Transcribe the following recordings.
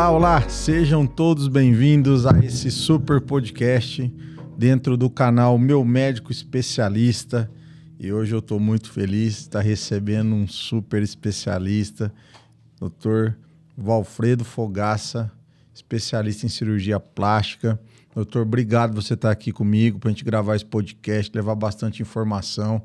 Olá, olá! Sejam todos bem-vindos a esse super podcast dentro do canal Meu Médico Especialista. E hoje eu estou muito feliz de estar recebendo um super especialista, Dr. Valfredo Fogaça, especialista em cirurgia plástica. Doutor, obrigado por você estar aqui comigo para a gente gravar esse podcast, levar bastante informação.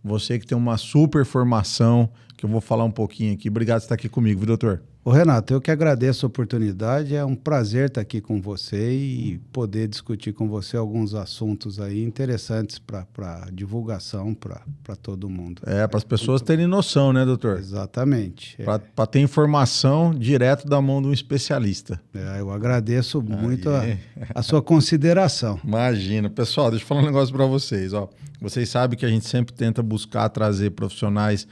Você que tem uma super formação, que eu vou falar um pouquinho aqui. Obrigado por estar aqui comigo, viu, doutor? Ô Renato, eu que agradeço a oportunidade, é um prazer estar aqui com você e poder discutir com você alguns assuntos aí interessantes para divulgação para todo mundo. Para as pessoas terem noção, né, doutor? Exatamente. Para ter informação direto da mão de um especialista. Eu agradeço muito a sua consideração. Imagina. Pessoal, deixa eu falar um negócio para vocês. Ó. Vocês sabem que a gente sempre tenta buscar trazer profissionais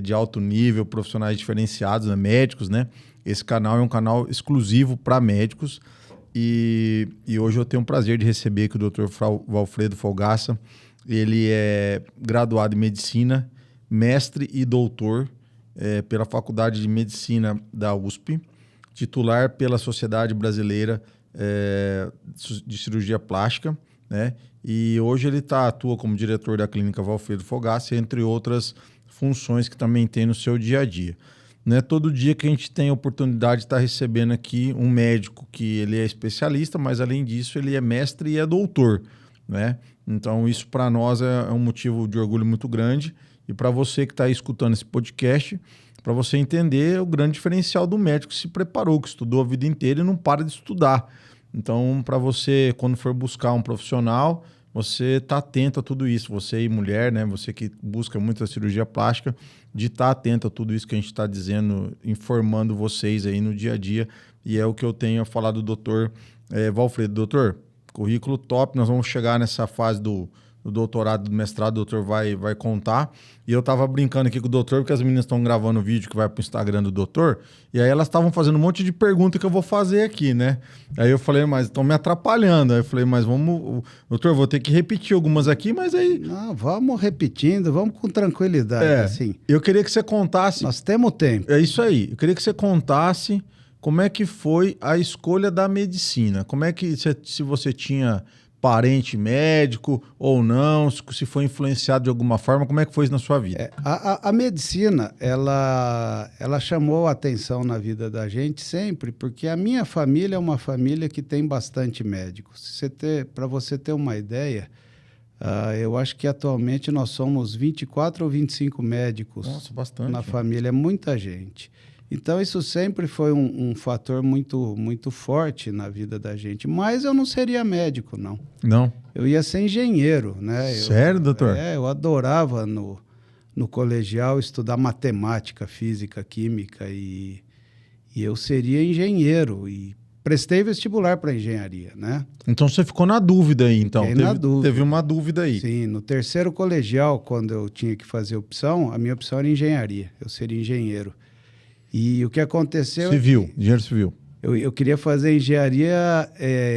de alto nível, profissionais diferenciados, né? Médicos, né? Esse canal é um canal exclusivo para médicos e hoje eu tenho o prazer de receber aqui o Dr. Valfredo Fogaça. Ele é graduado em Medicina, mestre e doutor pela Faculdade de Medicina da USP, titular pela Sociedade Brasileira de Cirurgia Plástica, né? E hoje ele atua como diretor da Clínica Valfredo Fogaça, entre outras funções que também tem no seu dia a dia. Não é todo dia que a gente tem a oportunidade de estar recebendo aqui um médico que ele é especialista, mas além disso ele é mestre e é doutor, né? Então isso para nós é um motivo de orgulho muito grande e para você que está escutando esse podcast, para você entender o grande diferencial do médico que se preparou, que estudou a vida inteira e não para de estudar. Então para você, quando for buscar um profissional, você está atento a tudo isso, você e mulher, né? Você que busca muito a cirurgia plástica, de estar atento a tudo isso que a gente está dizendo, informando vocês aí no dia a dia. E é o que eu tenho a falar do doutor Valfredo. Doutor, currículo top, nós vamos chegar nessa fase do doutorado, do mestrado, o doutor vai contar. E eu tava brincando aqui com o doutor, porque as meninas estão gravando o vídeo que vai pro Instagram do doutor, e aí elas estavam fazendo um monte de perguntas que eu vou fazer aqui, né? Aí eu falei, mas estão me atrapalhando. Aí eu falei, mas vamos... Doutor, vou ter que repetir algumas aqui, mas aí... Não, vamos repetindo, vamos com tranquilidade, assim. Eu queria que você contasse... Nós temos tempo. É isso aí. Eu queria que você contasse como é que foi a escolha da medicina. Como é que, se você tinha parente médico ou não, se foi influenciado de alguma forma, como é que foi isso na sua vida? A medicina, ela chamou a atenção na vida da gente sempre, porque a minha família é uma família que tem bastante médicos. Para você ter uma ideia, eu acho que atualmente nós somos 24 ou 25 médicos. Nossa, bastante, na família, é muita gente. Então, isso sempre foi um fator muito, muito forte na vida da gente. Mas eu não seria médico, não. Não? Eu ia ser engenheiro, né? Sério, doutor? Eu adorava no colegial estudar matemática, física, química e eu seria engenheiro. E prestei vestibular para engenharia, né? Então, você ficou na dúvida aí, então? Na dúvida. Teve uma dúvida aí. Sim, no terceiro colegial, quando eu tinha que fazer opção, a minha opção era engenharia. Eu seria engenheiro. E o que aconteceu... Civil, engenheiro civil. Eu queria fazer engenharia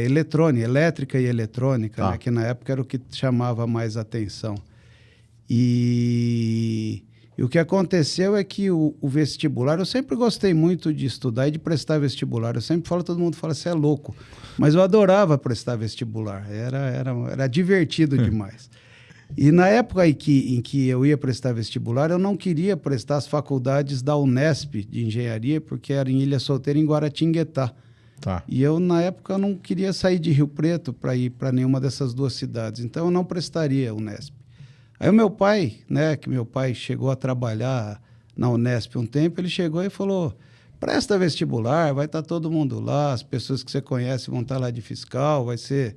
eletrônica, elétrica e eletrônica, né? Que na época era o que chamava mais atenção. E o que aconteceu é que o vestibular... Eu sempre gostei muito de estudar e de prestar vestibular. Eu sempre falo, todo mundo fala, você é louco. Mas eu adorava prestar vestibular. Era divertido demais. E na época em que eu ia prestar vestibular, eu não queria prestar as faculdades da Unesp de engenharia, porque era em Ilha Solteira, em Guaratinguetá. Tá. E eu, na época, não queria sair de Rio Preto para ir para nenhuma dessas duas cidades. Então, eu não prestaria a Unesp. Aí o meu pai, né, que meu pai chegou a trabalhar na Unesp um tempo, ele chegou e falou, presta vestibular, vai estar todo mundo lá, as pessoas que você conhece vão estar lá de fiscal, vai ser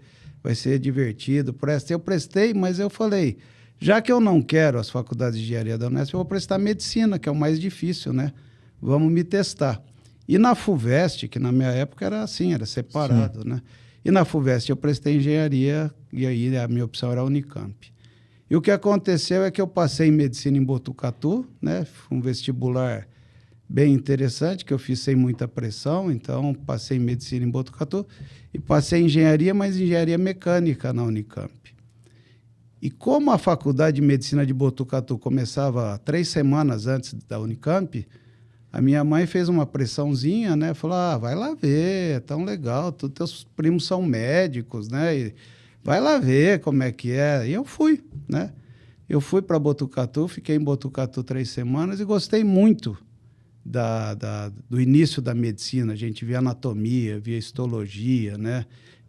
divertido. Eu prestei, mas eu falei, já que eu não quero as faculdades de engenharia da Unesp, eu vou prestar medicina, que é o mais difícil, né? Vamos me testar. E na FUVEST, que na minha época era assim, era separado, né? E na FUVEST eu prestei engenharia, e aí a minha opção era a Unicamp. E o que aconteceu é que eu passei em medicina em Botucatu, né? Um vestibular bem interessante, que eu fiz sem muita pressão, então passei em medicina em Botucatu e passei em engenharia, mas engenharia mecânica na Unicamp. E como a faculdade de medicina de Botucatu começava 3 semanas antes da Unicamp, A minha mãe fez uma pressãozinha, né? Falou, vai lá ver, é tão legal, todos teus primos são médicos, né? E vai lá ver como é que é. E eu fui, né? Eu fui para Botucatu, fiquei em Botucatu 3 semanas e gostei muito do início da medicina. A gente via anatomia, via histologia, né?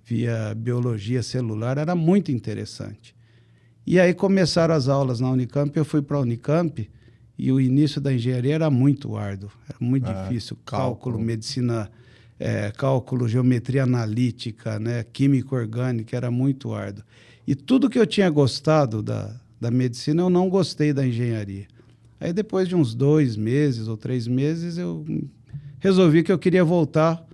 Via biologia celular, era muito interessante. E aí começaram as aulas na Unicamp, eu fui para a Unicamp e o início da engenharia era muito árduo, era muito difícil. Cálculo, medicina, cálculo, geometria analítica, né? Química orgânica, era muito árduo. E tudo que eu tinha gostado da medicina, eu não gostei da engenharia. Aí depois de uns 2 meses ou 3 meses, eu resolvi que eu queria voltar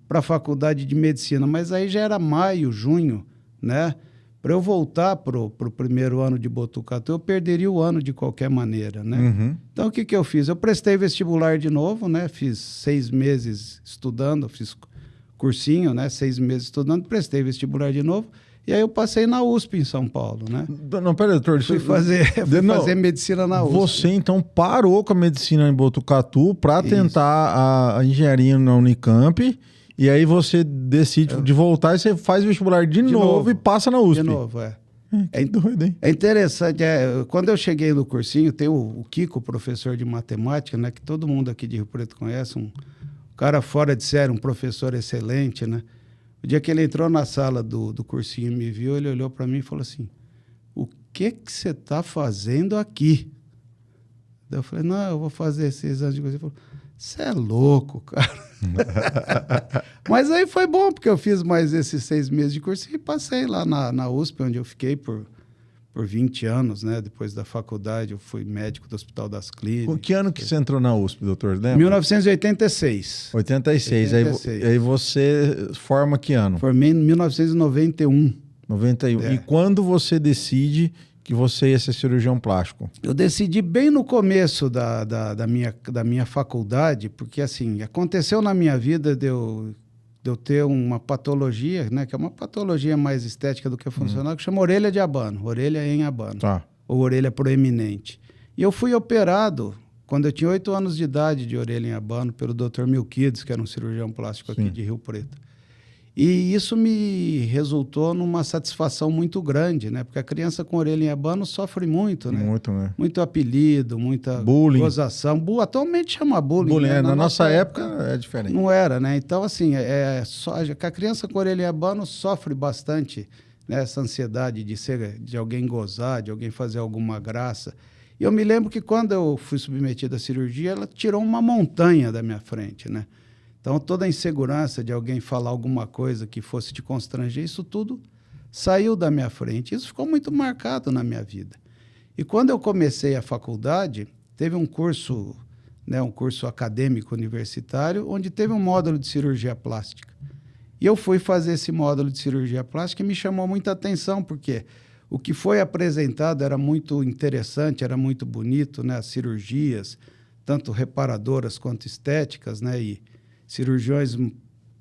para a faculdade de medicina, mas aí já era maio, junho, né? Para eu voltar para o primeiro ano de Botucatu, eu perderia o ano de qualquer maneira, né? Uhum. Então, o que eu fiz? Eu prestei vestibular de novo, né? Fiz 6 meses estudando, fiz cursinho, né? 6 meses estudando, prestei vestibular de novo, e aí eu passei na USP em São Paulo, né? Não, peraí, doutor. Fui fazer medicina na USP. Você, então, parou com a medicina em Botucatu para tentar a engenharia na Unicamp, e aí você decide de voltar e você faz vestibular de novo e passa na USP. De novo, é. É doido, hein? É interessante. Quando eu cheguei no cursinho, tem o Kiko, professor de matemática, né? Que todo mundo aqui de Rio Preto conhece, um cara fora de série, um professor excelente, né? O dia que ele entrou na sala do cursinho e me viu, ele olhou para mim e falou assim, o que você está fazendo aqui? Daí eu falei, não, eu vou fazer 6 anos de cursinho. Ele falou, você é louco, cara. Mas aí foi bom, porque eu fiz mais esses 6 meses de cursinho e passei lá na USP, onde eu fiquei por 20 anos, né? Depois da faculdade, eu fui médico do Hospital das Clínicas. Que ano que você entrou na USP, doutor? Lembra? 1986. 86. Aí você forma que ano? Formei em 1991. 91. E quando você decide que você ia ser cirurgião plástico? Eu decidi bem no começo da minha faculdade, porque assim, aconteceu na minha vida de eu ter uma patologia, né, que é uma patologia mais estética do que funcional, que chama orelha de abano, orelha em abano, ou orelha proeminente. E eu fui operado quando eu tinha 8 anos de idade de orelha em abano pelo Dr. Milquides, que era um cirurgião plástico aqui de Rio Preto. E isso me resultou numa satisfação muito grande, né? Porque a criança com orelha em abano sofre muito, né? Muito, né? Muito apelido, muita gozação. Atualmente chama bullying. Bullying, né? Na nossa época é diferente. Não era, né? Então, assim, a criança com orelha em abano sofre bastante, né? Essa ansiedade de alguém gozar, de alguém fazer alguma graça. E eu me lembro que quando eu fui submetido à cirurgia, ela tirou uma montanha da minha frente, né? Então, toda a insegurança de alguém falar alguma coisa que fosse te constranger, isso tudo saiu da minha frente. Isso ficou muito marcado na minha vida. E quando eu comecei a faculdade, teve um curso, né, um curso acadêmico universitário, onde teve um módulo de cirurgia plástica. E eu fui fazer esse módulo de cirurgia plástica e me chamou muita atenção, porque o que foi apresentado era muito interessante, era muito bonito, né? As cirurgias, tanto reparadoras quanto estéticas, né? E cirurgiões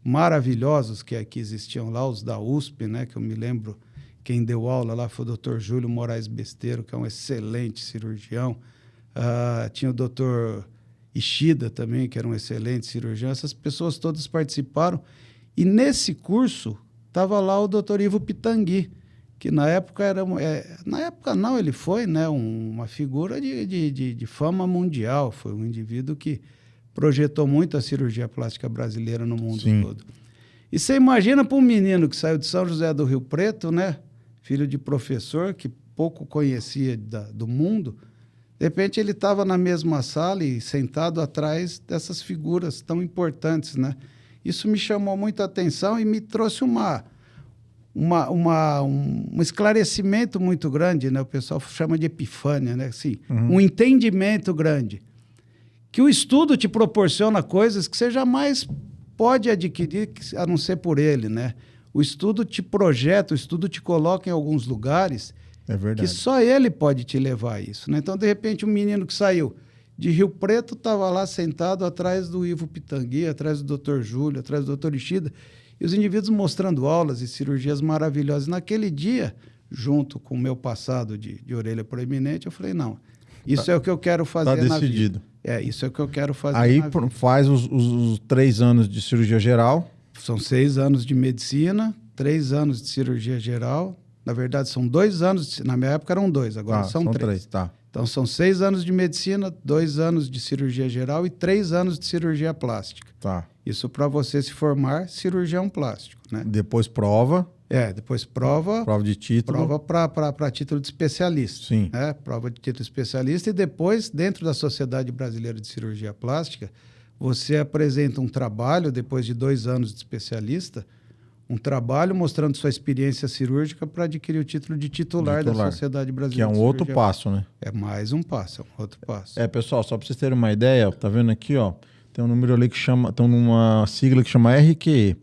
maravilhosos que existiam lá, os da USP, né? Que eu me lembro, quem deu aula lá foi o Dr. Júlio Moraes Besteiro, que é um excelente cirurgião. Tinha o Dr. Ishida também, que era um excelente cirurgião. Essas pessoas todas participaram. E nesse curso estava lá o Dr. Ivo Pitangui, que na época era... na época não, ele foi, né, uma figura de fama mundial. Foi um indivíduo que projetou muito a cirurgia plástica brasileira no mundo todo. E você imagina para um menino que saiu de São José do Rio Preto, né, filho de professor, que pouco conhecia do mundo, de repente ele estava na mesma sala e sentado atrás dessas figuras tão importantes, né? Isso me chamou muita atenção e me trouxe um esclarecimento muito grande, né? O pessoal chama de epifânia, né? Assim, um entendimento grande. Que o estudo te proporciona coisas que você jamais pode adquirir, a não ser por ele, né? O estudo te projeta, o estudo te coloca em alguns lugares que só ele pode te levar a isso, né? Então, de repente, um menino que saiu de Rio Preto estava lá sentado atrás do Ivo Pitangui, atrás do Dr. Júlio, atrás do Dr. Ishida, e os indivíduos mostrando aulas e cirurgias maravilhosas. Naquele dia, junto com o meu passado de orelha proeminente, eu falei, não, isso é o que eu quero fazer na vida. Isso é o que eu quero fazer. Aí faz os 3 anos de cirurgia geral. São 6 anos de medicina, 3 anos de cirurgia geral. Na verdade, são 2 anos. Na minha época eram 2, agora são 3. Tá. Então, são 6 anos de medicina, 2 anos de cirurgia geral e 3 anos de cirurgia plástica. Tá. Isso para você se formar cirurgião plástico, né? Depois prova. Depois prova. Prova de título. Prova para título de especialista. Sim. Né? Prova de título de especialista. E depois, dentro da Sociedade Brasileira de Cirurgia Plástica, você apresenta um trabalho, depois de 2 anos de especialista, um trabalho mostrando sua experiência cirúrgica para adquirir o título de titular da Sociedade Brasileira de Cirurgia. Que é um outro passo, né? É mais um passo, é um outro passo. Pessoal, só para vocês terem uma ideia, tá vendo aqui, ó, tem um número ali que chama, tem uma sigla que chama RQE.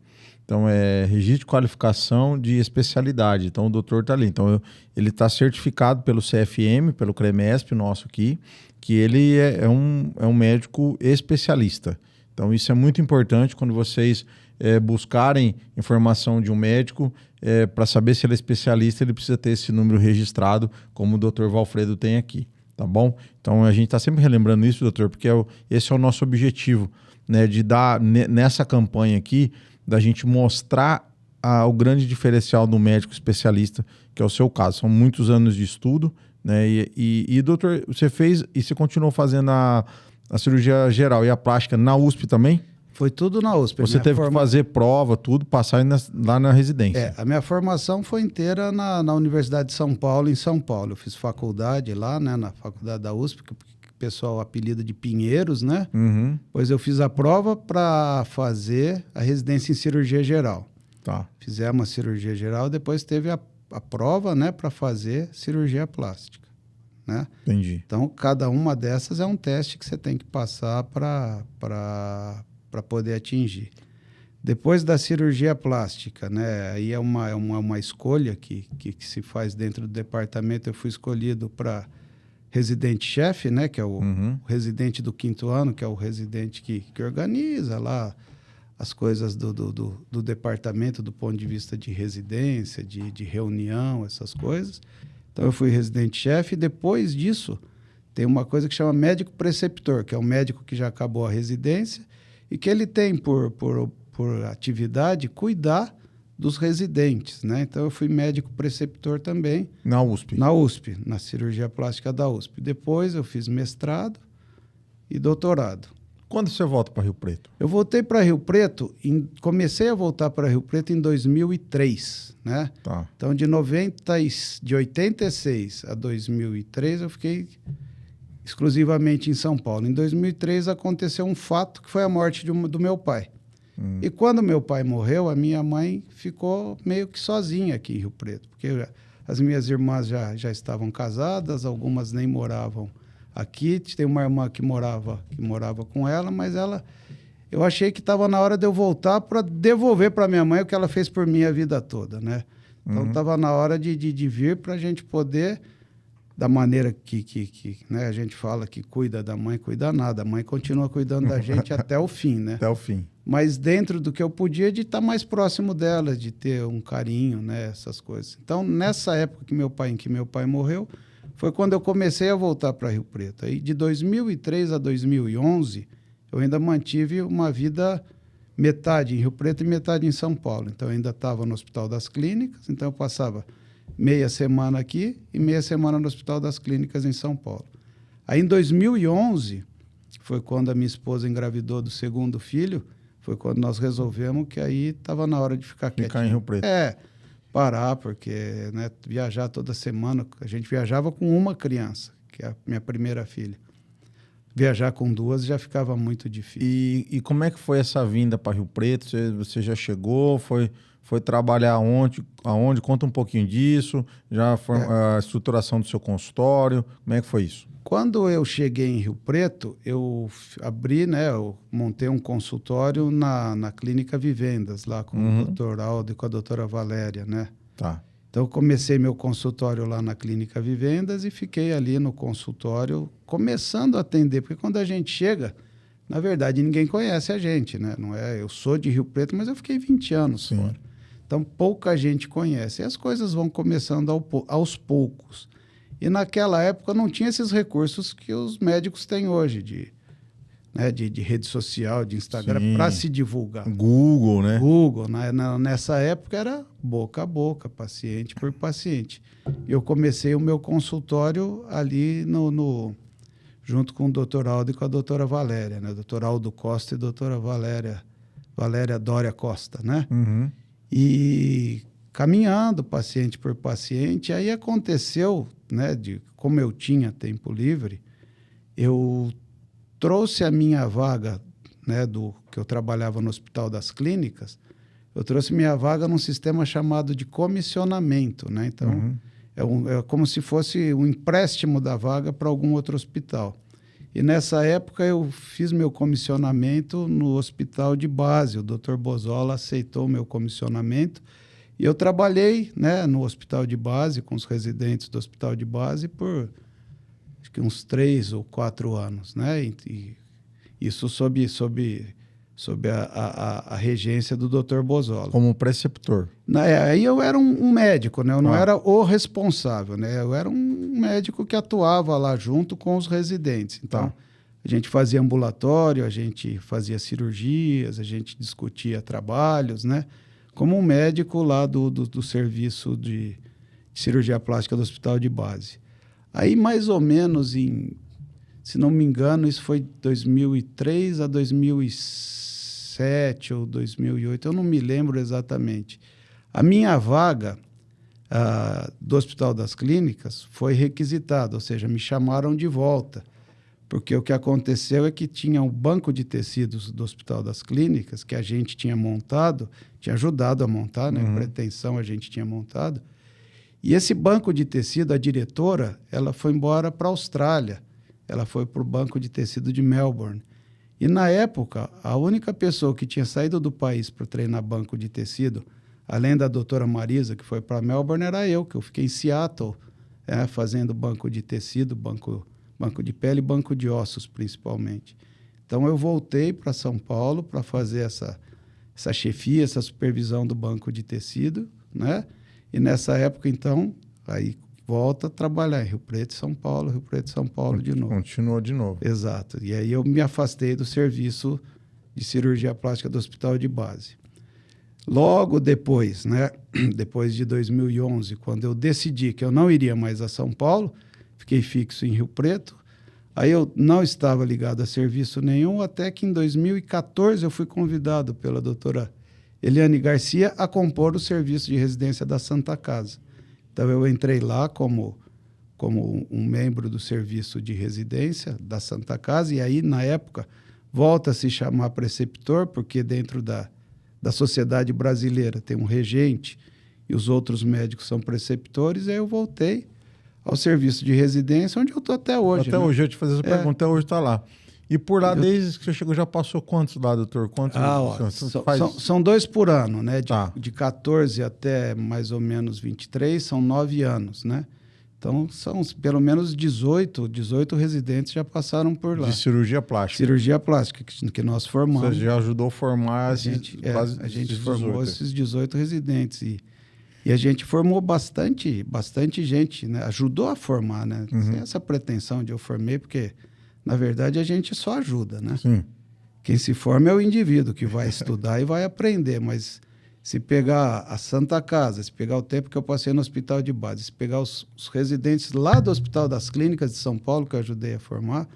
Então, é Registro de Qualificação de Especialidade. Então, o doutor está ali. Então, ele está certificado pelo CFM, pelo CREMESP nosso aqui, que ele é um médico especialista. Então, isso é muito importante quando vocês buscarem informação de um médico, para saber se ele é especialista, ele precisa ter esse número registrado, como o doutor Valfredo tem aqui. Tá bom? Então, a gente está sempre relembrando isso, doutor, porque esse é o nosso objetivo, né, de dar, nessa campanha aqui, da gente mostrar o grande diferencial do médico especialista, que é o seu caso. São muitos anos de estudo, né? E doutor, você fez e você continuou fazendo a cirurgia geral e a plástica na USP também? Foi tudo na USP. Você teve que fazer prova, tudo, passar lá na residência. A minha formação foi inteira na Universidade de São Paulo, em São Paulo. Eu fiz faculdade lá, né, na faculdade da USP, que o pessoal apelida de Pinheiros, né? Uhum. Pois eu fiz a prova para fazer a residência em cirurgia geral. Tá. Fizemos a cirurgia geral, depois teve a prova, né, para fazer cirurgia plástica, né? Entendi. Então, cada uma dessas é um teste que você tem que passar para poder atingir. Depois da cirurgia plástica, né, aí é uma escolha que se faz dentro do departamento. Eu fui escolhido para residente-chefe, né, que é o residente do 5º ano, que é o residente que organiza lá as coisas do departamento do ponto de vista de residência, de reunião, essas coisas. Então, eu fui residente-chefe e depois disso tem uma coisa que chama médico preceptor, que é um médico que já acabou a residência e que ele tem por atividade cuidar dos residentes, né? Então, eu fui médico preceptor também. Na USP? Na USP, na cirurgia plástica da USP. Depois, eu fiz mestrado e doutorado. Quando você volta para Rio Preto? Eu voltei para Rio Preto, comecei a voltar para Rio Preto em 2003, né? Tá. Então, de 86 a 2003, eu fiquei exclusivamente em São Paulo. Em 2003, aconteceu um fato que foi a morte do meu pai. E quando meu pai morreu, a minha mãe ficou meio que sozinha aqui em Rio Preto, porque as minhas irmãs já estavam casadas, algumas nem moravam aqui. Tem uma irmã que morava com ela, mas eu achei que estava na hora de eu voltar para devolver para minha mãe o que ela fez por mim a vida toda, né? Então, estava na hora de vir para a gente poder, da maneira que né, a gente fala que cuida da mãe, cuida nada. A mãe continua cuidando da gente até o fim, né? Até o fim. Mas dentro do que eu podia, de estar mais próximo dela, de ter um carinho, né? Essas coisas. Então, nessa época que meu pai morreu, foi quando eu comecei a voltar para Rio Preto. Aí, de 2003 a 2011, eu ainda mantive uma vida metade em Rio Preto e metade em São Paulo. Então, eu ainda estava no Hospital das Clínicas, então eu passava meia semana aqui e meia semana no Hospital das Clínicas em São Paulo. Aí, em 2011, foi quando a minha esposa engravidou do 2º filho, foi quando nós resolvemos que aí estava na hora de ficar quietinho. Ficar em Rio Preto. Parar, porque, né, viajar toda semana, a gente viajava com uma criança, que é a minha primeira filha. Viajar com 2 já ficava muito difícil. E como é que foi essa vinda para Rio Preto? Você já chegou, foi trabalhar aonde? Conta um pouquinho disso, já foi a estruturação do seu consultório, como é que foi isso? Quando eu cheguei em Rio Preto, eu abri, né, eu montei um consultório na Clínica Vivendas, lá com o Dr. Aldo e com a doutora Valéria, né? Tá. Então, eu comecei meu consultório lá na Clínica Vivendas e fiquei ali no consultório começando a atender, porque quando a gente chega, na verdade, ninguém conhece a gente, né? Não é, eu sou de Rio Preto, mas eu fiquei 20 anos fora. Então, pouca gente conhece. E as coisas vão começando aos poucos. E naquela época não tinha esses recursos que os médicos têm hoje, de né, de rede social, de Instagram, para se divulgar. Google, né? Google, nessa época era boca a boca, paciente por paciente. Eu comecei o meu consultório ali junto com o Dr. Aldo e com a doutora Valéria, né? Dr. Aldo Costa e doutora Valéria Dória Costa, né? Uhum. E caminhando paciente por paciente, aí aconteceu, né, como eu tinha tempo livre, eu trouxe a minha vaga, né, que eu trabalhava no Hospital das Clínicas, eu trouxe minha vaga num sistema chamado de comissionamento, né? Então, é como se fosse um empréstimo da vaga para algum outro hospital. E nessa época eu fiz meu comissionamento no hospital de base, o Dr. Bozola aceitou o meu comissionamento e eu trabalhei, né, no hospital de base, com os residentes do hospital de base por acho que uns 3 ou 4 anos, né? E isso sob a regência do Dr. Bozola. Como preceptor. Aí eu era um médico, né? Eu não era o responsável, né? Eu era um médico que atuava lá junto com os residentes. Então, a gente fazia ambulatório, a gente fazia cirurgias, a gente discutia trabalhos, né? Como um médico lá do serviço de cirurgia plástica do hospital de base. Aí, mais ou menos se não me engano, isso foi 2003 a 2007 ou 2008, eu não me lembro exatamente. A minha vaga do Hospital das Clínicas foi requisitada, ou seja, me chamaram de volta, porque o que aconteceu é que tinha um banco de tecidos do Hospital das Clínicas que a gente tinha montado, tinha ajudado a montar, né? Pretensão a gente tinha montado, e esse banco de tecido, a diretora, ela foi embora para a Austrália. Ela foi para o banco de tecido de Melbourne. E, na época, a única pessoa que tinha saído do país para treinar banco de tecido, além da doutora Marisa, que foi para Melbourne, era eu, que eu fiquei em Seattle, fazendo banco de tecido, banco de pele e banco de ossos, principalmente. Então, eu voltei para São Paulo para fazer essa chefia, essa supervisão do banco de tecido, né? E, nessa época, então, aí volta a trabalhar em Rio Preto, São Paulo de novo. Continuou de novo. Exato. E aí eu me afastei do serviço de cirurgia plástica do hospital de base. Logo depois, né, depois de 2011, quando eu decidi que eu não iria mais a São Paulo, fiquei fixo em Rio Preto, aí eu não estava ligado a serviço nenhum, até que em 2014 eu fui convidado pela doutora Eliane Garcia a compor o serviço de residência da Santa Casa. Então, eu entrei lá como um membro do serviço de residência da Santa Casa, e aí, na época, volta a se chamar preceptor, porque dentro da sociedade brasileira tem um regente e os outros médicos são preceptores, e aí eu voltei ao serviço de residência, onde eu estou até hoje. Até hoje, eu ia te fazer essa pergunta, até hoje está lá. E por lá, desde que você chegou, já passou quantos lá, doutor? Quantos? São 2 por ano, né? De 14 até mais ou menos 23, são 9 anos, né? Então, são pelo menos 18 residentes já passaram por lá. De cirurgia plástica. Cirurgia plástica, que nós formamos. Você já ajudou a formar a gente formou esses 18 residentes. E a gente formou bastante gente, né? Ajudou a formar, né? Sem essa pretensão de eu formei, porque... Na verdade, a gente só ajuda, né? Sim. Quem se forma é o indivíduo que vai estudar e vai aprender, mas se pegar a Santa Casa, se pegar o tempo que eu passei no hospital de base, se pegar os residentes lá do Hospital das Clínicas de São Paulo, que eu ajudei a formar,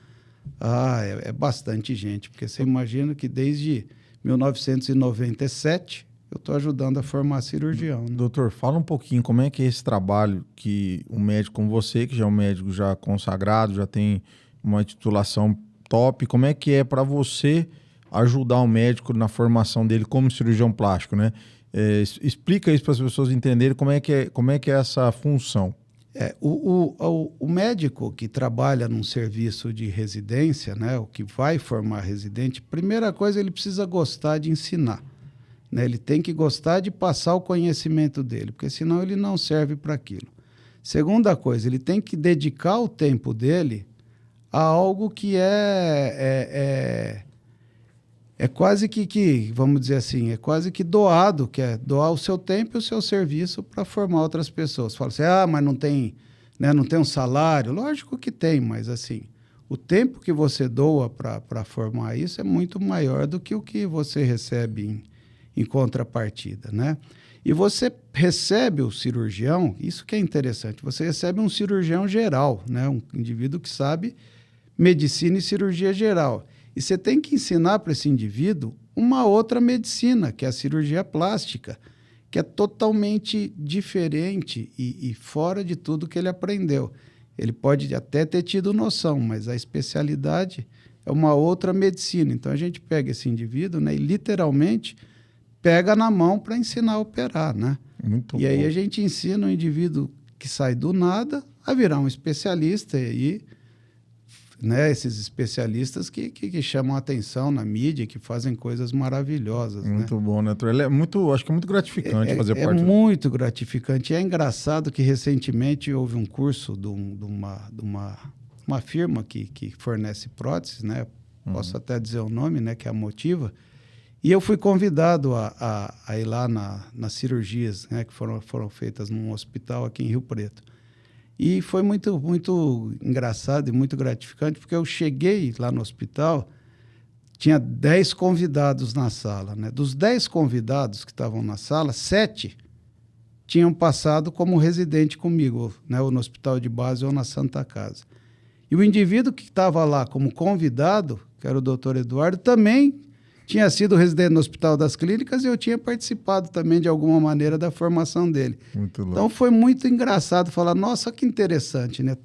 é bastante gente, porque você imagina que desde 1997 eu estou ajudando a formar cirurgião. Né? Doutor, fala um pouquinho como é que é esse trabalho que um médico como você, que já é um médico já consagrado, já tem uma titulação top, como é que é para você ajudar o médico na formação dele como cirurgião plástico, né? Explica isso para as pessoas entenderem como é que é essa função. O médico que trabalha num serviço de residência, né, o que vai formar residente, primeira coisa, ele precisa gostar de ensinar. Né? Ele tem que gostar de passar o conhecimento dele, porque senão ele não serve para aquilo. Segunda coisa, ele tem que dedicar o tempo dele a algo que é quase que, vamos dizer assim, é quase que doado, que é doar o seu tempo e o seu serviço para formar outras pessoas. Fala assim, mas não tem um salário. Lógico que tem, mas assim, O tempo que você doa para formar isso é muito maior do que o que você recebe em contrapartida, né? E você recebe o cirurgião, isso que é interessante, você recebe um cirurgião geral, né? Um indivíduo que sabe medicina e cirurgia geral. E você tem que ensinar para esse indivíduo uma outra medicina, que é a cirurgia plástica, que é totalmente diferente e fora de tudo que ele aprendeu. Ele pode até ter tido noção, mas a especialidade é uma outra medicina. Então, a gente pega esse indivíduo, né, e literalmente pega na mão para ensinar a operar, né? Muito e aí bom. a gente ensina o indivíduo que sai do nada a virar um especialista. E aí, né, esses especialistas que chamam a atenção na mídia, que fazem coisas maravilhosas. Muito né? bom, né, doutor? Acho que é muito gratificante fazer É parte. muito gratificante. E é engraçado que recentemente houve um curso de uma firma que fornece próteses, né? Posso até dizer o nome, né? Que é a Motiva. E eu fui convidado a ir lá nas cirurgias, né? Que foram feitas num hospital aqui em Rio Preto. E foi muito, muito engraçado e muito gratificante, porque eu cheguei lá no hospital, tinha 10 convidados na sala, né? Dos 10 convidados que estavam na sala, 7 tinham passado como residente comigo, né? Ou no hospital de base ou na Santa Casa. E o indivíduo que estava lá como convidado, que era o doutor Eduardo, também tinha sido residente no Hospital das Clínicas e eu tinha participado também de alguma maneira da formação dele. Muito louco. Então foi muito engraçado falar, nossa, que interessante, né?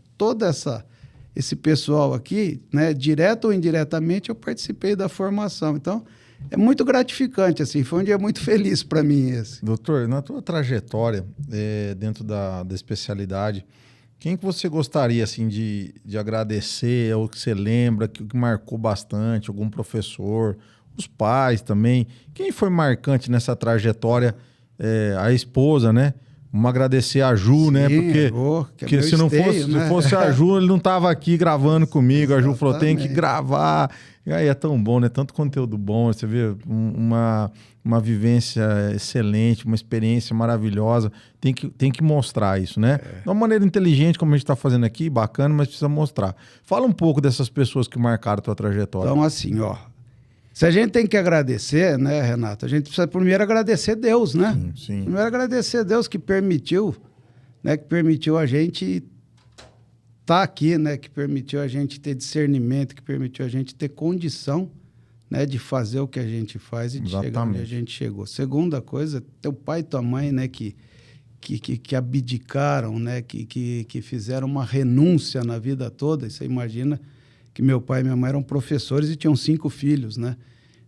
Esse pessoal aqui, né, direto ou indiretamente, eu participei da formação. Então, é muito gratificante, assim, foi um dia muito feliz para mim esse. Doutor, na tua trajetória dentro da especialidade, quem que você gostaria assim, de agradecer, ou que você lembra, que marcou bastante, algum professor, os pais também? Quem foi marcante nessa trajetória? A esposa, né? Vamos agradecer a Ju, Sim, né? que é se não esteio, fosse, né? se fosse a Ju, ele não estava aqui gravando comigo. A Ju falou, tem que Exatamente. gravar. E aí é tão bom, né? Tanto conteúdo bom. Você vê uma vivência excelente, uma experiência maravilhosa. Tem que mostrar isso, né? De uma maneira inteligente, como a gente está fazendo aqui, bacana, mas precisa mostrar. Fala um pouco dessas pessoas que marcaram a tua trajetória. Então, assim, ó, se a gente tem que agradecer, né, Renato, a gente precisa primeiro agradecer Deus, né? Sim. Primeiro agradecer a Deus que permitiu, né, que permitiu a gente estar aqui, né, que permitiu a gente ter discernimento, que permitiu a gente ter condição, né, de fazer o que a gente faz e de chegar onde a gente chegou. Segunda coisa, teu pai e tua mãe, né, que abdicaram, né, que fizeram uma renúncia na vida toda. E você imagina que meu pai e minha mãe eram professores e tinham 5 filhos, né?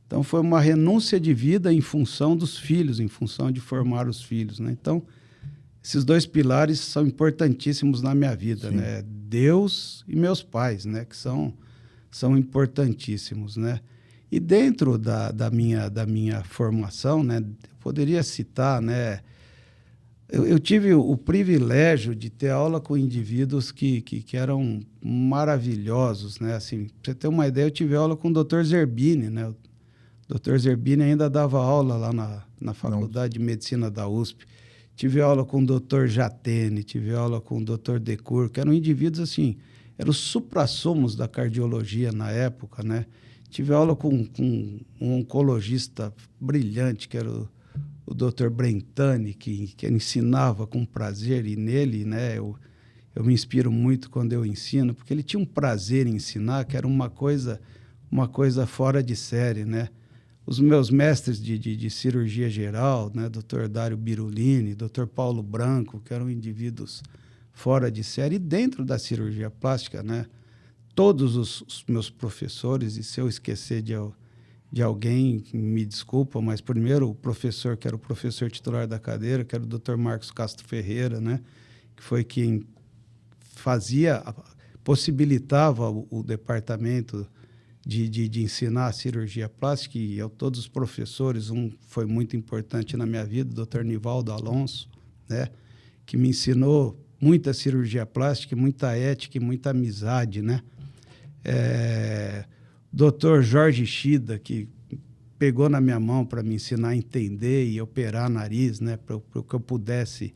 Então, foi uma renúncia de vida em função dos filhos, em função de formar os filhos, né? Então, esses 2 pilares são importantíssimos na minha vida, Sim. né? Deus e meus pais, né? Que são importantíssimos, né? E dentro da minha formação, né? Eu poderia citar, né? Eu tive o privilégio de ter aula com indivíduos que eram maravilhosos, né? Assim, pra você ter uma ideia, eu tive aula com o Dr. Zerbini, né? O Dr. Zerbini ainda dava aula lá na Faculdade de Medicina da USP. Tive aula com o Dr. Jatene, tive aula com o Dr. Decur, que eram indivíduos, assim, eram os suprassumos da cardiologia na época, né? Tive aula com um oncologista brilhante, que era o Dr. Brentani, que ensinava com prazer, e nele, né, eu me inspiro muito quando eu ensino, porque ele tinha um prazer em ensinar, que era uma coisa fora de série, né? Os meus mestres de cirurgia geral, né, Dr. Dário Birulini, Dr. Paulo Branco, que eram indivíduos fora de série, e dentro da cirurgia plástica, né, todos os meus professores, e se eu esquecer de alguém, me desculpa, mas primeiro o professor, que era o professor titular da cadeira, que era o Dr. Marcos Castro Ferreira, né, que foi quem possibilitava o departamento de ensinar a cirurgia plástica, e todos os professores, um foi muito importante na minha vida, o Dr. Nivaldo Alonso, né, que me ensinou muita cirurgia plástica, muita ética e muita amizade, né. Dr. Jorge Shida, que pegou na minha mão para me ensinar a entender e operar nariz, né, para que eu pudesse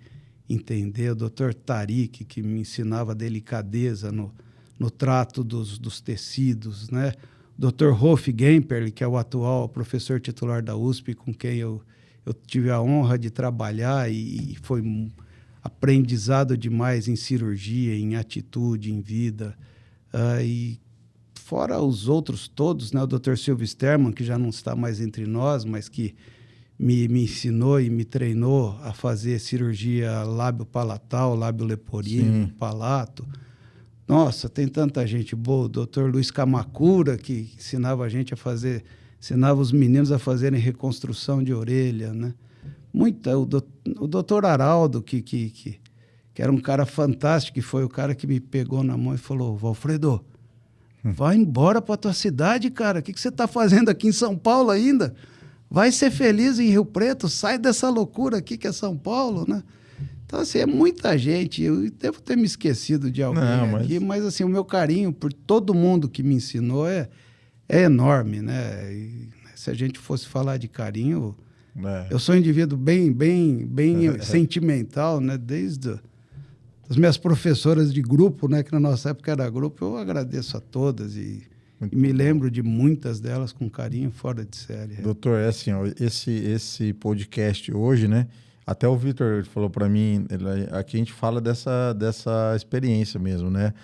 entender. O Dr. Tariq, que me ensinava delicadeza no no trato dos tecidos, né? O Dr. Rolf Gemperle, que é o atual professor titular da USP, com quem eu tive a honra de trabalhar e foi aprendizado demais em cirurgia, em atitude, em vida. E fora os outros todos, né? O Dr. Silvio Sterman, que já não está mais entre nós, mas que me ensinou e me treinou a fazer cirurgia lábio-palatal, lábio leporino, palato. Nossa, tem tanta gente boa. O Dr. Luiz Kamakura, que ensinava a gente a fazer, ensinava os meninos a fazerem reconstrução de orelha, né? O Dr. Araldo, que era um cara fantástico, que foi o cara que me pegou na mão e falou: Valfredo, vai embora para tua cidade, cara. O que você está fazendo aqui em São Paulo ainda? Vai ser feliz em Rio Preto, sai dessa loucura aqui que é São Paulo, né? Então, assim, é muita gente. Eu devo ter me esquecido de alguém aqui, mas assim, o meu carinho por todo mundo que me ensinou é enorme, né? E se a gente fosse falar de carinho, eu sou um indivíduo bem sentimental, né? Desde as minhas professoras de grupo, né? Que na nossa época era grupo, eu agradeço a todas e me lembro de muitas delas com carinho fora de série. Doutor, é assim, ó, esse podcast hoje, né? Até o Vitor falou para mim, aqui a gente fala dessa experiência mesmo, né?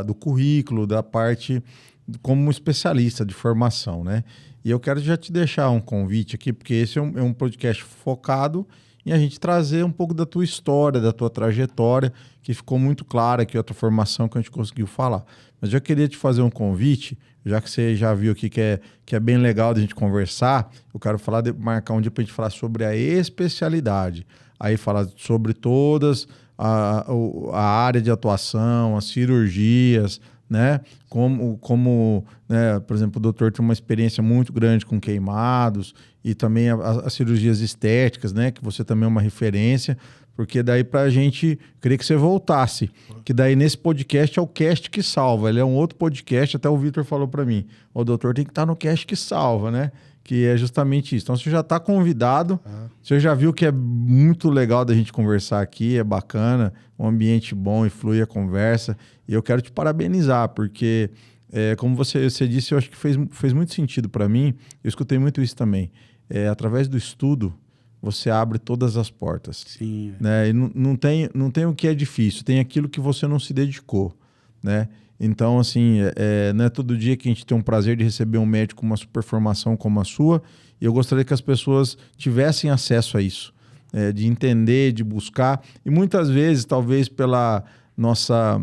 Do currículo, da parte como especialista de formação, né? E eu quero já te deixar um convite aqui, porque esse é um podcast focado em a gente trazer um pouco da tua história, da tua trajetória, que ficou muito clara aqui a tua formação que a gente conseguiu falar. Mas eu queria te fazer um convite, já que você já viu aqui que é bem legal de a gente conversar, eu quero marcar um dia para a gente falar sobre a especialidade, aí falar sobre todas a área de atuação, as cirurgias, né? Como né? Por exemplo, o doutor tem uma experiência muito grande com queimados e também as cirurgias estéticas, né? Que você também é uma referência, porque daí pra gente, queria que você voltasse, que daí nesse podcast é o Cast que Salva, ele é um outro podcast, até o Vitor falou para mim, o doutor tem que estar no Cast que Salva, né? Que é justamente isso. Então você já está convidado, você já viu que é muito legal da gente conversar aqui, é bacana, um ambiente bom e flui a conversa, e eu quero te parabenizar, porque como você disse, eu acho que fez muito sentido para mim, eu escutei muito isso também, através do estudo, você abre todas as portas. Sim. Né? E não tem o que é difícil, tem aquilo que você não se dedicou, né? Então, assim, não é todo dia que a gente tem um prazer de receber um médico com uma super formação como a sua, e eu gostaria que as pessoas tivessem acesso a isso, de entender, de buscar, e muitas vezes, talvez pela nossa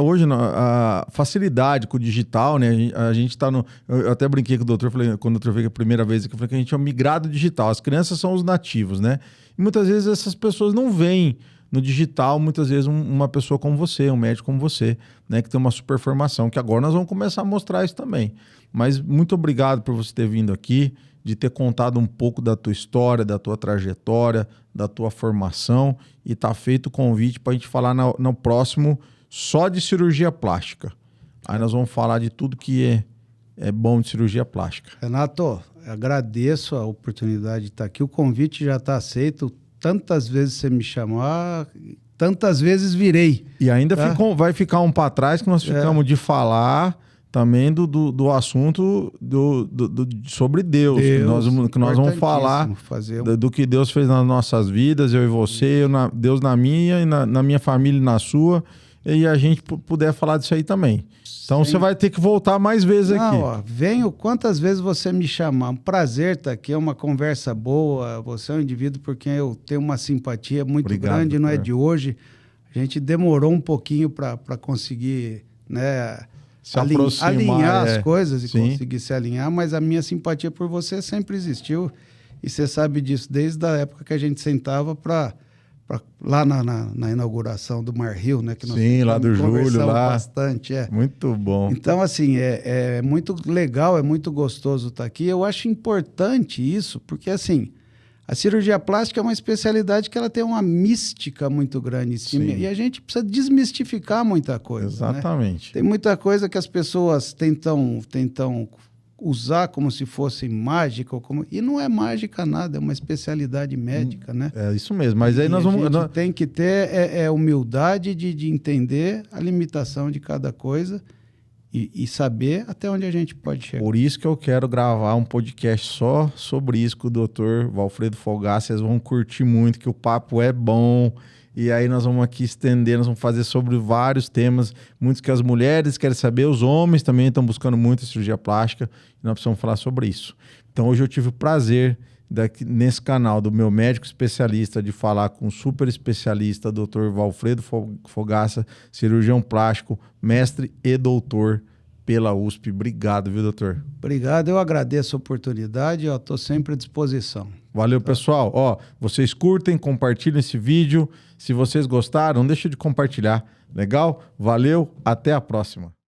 hoje, a facilidade com o digital, né? A gente está no... Eu até brinquei com o doutor, falei, quando o doutor veio a primeira vez, eu falei que a gente é um migrado digital, as crianças são os nativos, né? E muitas vezes essas pessoas não veem no digital, muitas vezes, uma pessoa como você, um médico como você, né, que tem uma super formação, que agora nós vamos começar a mostrar isso também. Mas muito obrigado por você ter vindo aqui, de ter contado um pouco da tua história, da tua trajetória, da tua formação, e tá feito o convite para a gente falar no próximo só de cirurgia plástica. Aí nós vamos falar de tudo que é bom de cirurgia plástica. Renato, agradeço a oportunidade de estar aqui, o convite já está aceito. Tantas vezes você me chamar, tantas vezes virei. E ainda vai ficar um para trás que nós ficamos de falar também do assunto sobre Deus. Que nós vamos falar do que Deus fez nas nossas vidas, eu e você, Deus na minha e na minha família e na sua, e a gente puder falar disso aí também. Então você vai ter que voltar mais vezes aqui. Venho quantas vezes você me chamar. Um prazer estar aqui, é uma conversa boa. Você é um indivíduo por quem eu tenho uma simpatia muito grande, doutor. Não é de hoje. A gente demorou um pouquinho para conseguir, né, alinhar as coisas e conseguir se alinhar, mas a minha simpatia por você sempre existiu. E você sabe disso desde a época que a gente sentava lá na inauguração do Mar Rio, né? Que nós lá do Júlio, lá. Bastante, Muito bom. Então, assim, é muito legal, é muito gostoso estar aqui. Eu acho importante isso, porque, assim, a cirurgia plástica é uma especialidade que ela tem uma mística muito grande em cima. E a gente precisa desmistificar muita coisa. Exatamente. Né? Tem muita coisa que as pessoas tentam usar como se fosse mágica. E não é mágica nada, é uma especialidade médica, né? É isso mesmo, mas aí E nós vamos... a gente tem que ter humildade de entender a limitação de cada coisa e saber até onde a gente pode chegar. Por isso que eu quero gravar um podcast só sobre isso com o Dr. Valfredo Fogaça. Vocês vão curtir muito, que o papo é bom. E aí nós vamos aqui estender, nós vamos fazer sobre vários temas, muitos que as mulheres querem saber, os homens também estão buscando muito a cirurgia plástica, e nós precisamos falar sobre isso. Então hoje eu tive o prazer, nesse canal do meu médico especialista, de falar com o super especialista, Dr. Valfredo Fogaça, cirurgião plástico, mestre e doutor pela USP. Obrigado, viu, doutor? Obrigado, eu agradeço a oportunidade, estou sempre à disposição. Valeu, pessoal. Ó, vocês curtem, compartilhem esse vídeo. Se vocês gostaram, não deixa de compartilhar. Legal? Valeu, até a próxima.